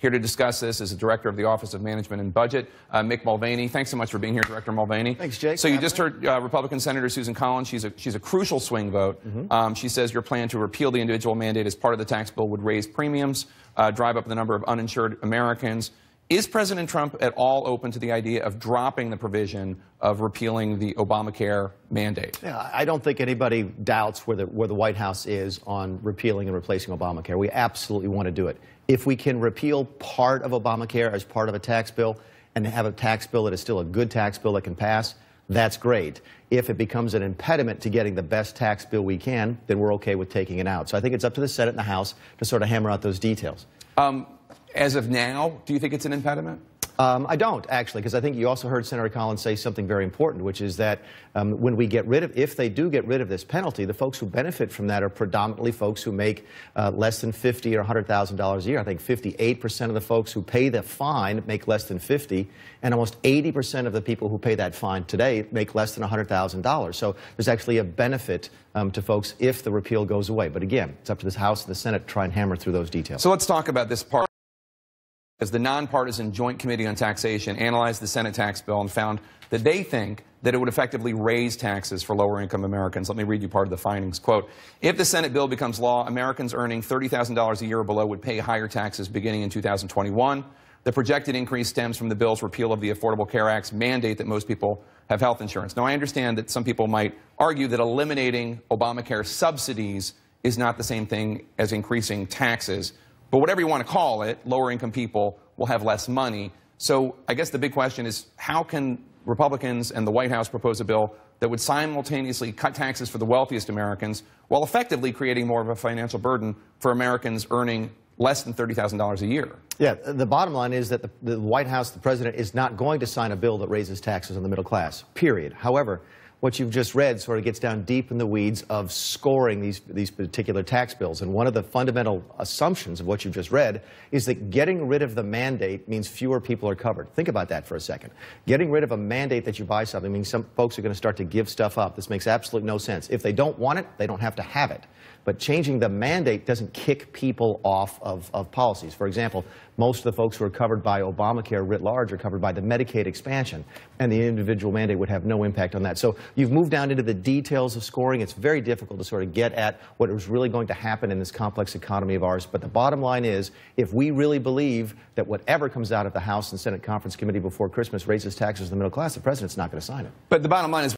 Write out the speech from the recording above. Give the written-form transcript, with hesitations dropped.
Here to discuss this is the Director of the Office of Management and Budget, Mick Mulvaney. Thanks so much for being here, Director Mulvaney. Thanks, Jake. So you just heard Republican Senator Susan Collins. She's a crucial swing vote. She says your plan to repeal the individual mandate as part of the tax bill would raise premiums, drive up the number of uninsured Americans. Is President Trump at all open to the idea of dropping the provision of repealing the Obamacare mandate? Yeah, I don't think anybody doubts where the White House is on repealing and replacing Obamacare. We absolutely want to do it. If we can repeal part of Obamacare as part of a tax bill and have a tax bill that is still a good tax bill that can pass, that's great. If it becomes an impediment to getting the best tax bill we can, then we're okay with taking it out. So I think it's up to the Senate and the House to sort of hammer out those details. As of now, do you think it's an impediment? I don't, actually, because I think you also heard Senator Collins say something very important, which is that when we get rid of, if they do get rid of this penalty, the folks who benefit from that are predominantly folks who make less than $50,000 or $100,000 a year. I think 58% of the folks who pay the fine make less than $50,000, and almost 80% of the people who pay that fine today make less than $100,000. So there's actually a benefit to folks if the repeal goes away. But again, it's up to the House and the Senate to try and hammer through those details. So let's talk about this part. As the nonpartisan Joint Committee on Taxation analyzed the Senate tax bill and found that they think that it would effectively raise taxes for lower-income Americans. Let me read you part of the findings. Quote, if the Senate bill becomes law, Americans earning $30,000 a year or below would pay higher taxes beginning in 2021. The projected increase stems from the bill's repeal of the Affordable Care Act's mandate that most people have health insurance. Now, I understand that some people might argue that eliminating Obamacare subsidies is not the same thing as increasing taxes. But whatever you want to call it, lower-income people will have less money. So I guess the big question is, how can Republicans and the White House propose a bill that would simultaneously cut taxes for the wealthiest Americans while effectively creating more of a financial burden for Americans earning less than $30,000 a year? Yeah, the bottom line is that the White House, the president, is not going to sign a bill that raises taxes on the middle class, period. However, what you've just read sort of gets down deep in the weeds of scoring these particular tax bills. And one of the fundamental assumptions of what you've just read is that getting rid of the mandate means fewer people are covered. Think about that for a second. Getting rid of a mandate that you buy something means some folks are going to start to give stuff up. This makes absolutely no sense. If they don't want it, they don't have to have it. But changing the mandate doesn't kick people off of policies. For example, most of the folks who are covered by Obamacare writ large are covered by the Medicaid expansion, and the individual mandate would have no impact on that. So you've moved down into the details of scoring. It's very difficult to sort of get at what is really going to happen in this complex economy of ours. But the bottom line is, if we really believe that whatever comes out of the House and Senate Conference Committee before Christmas raises taxes on the middle class, the president's not going to sign it. But the bottom line is,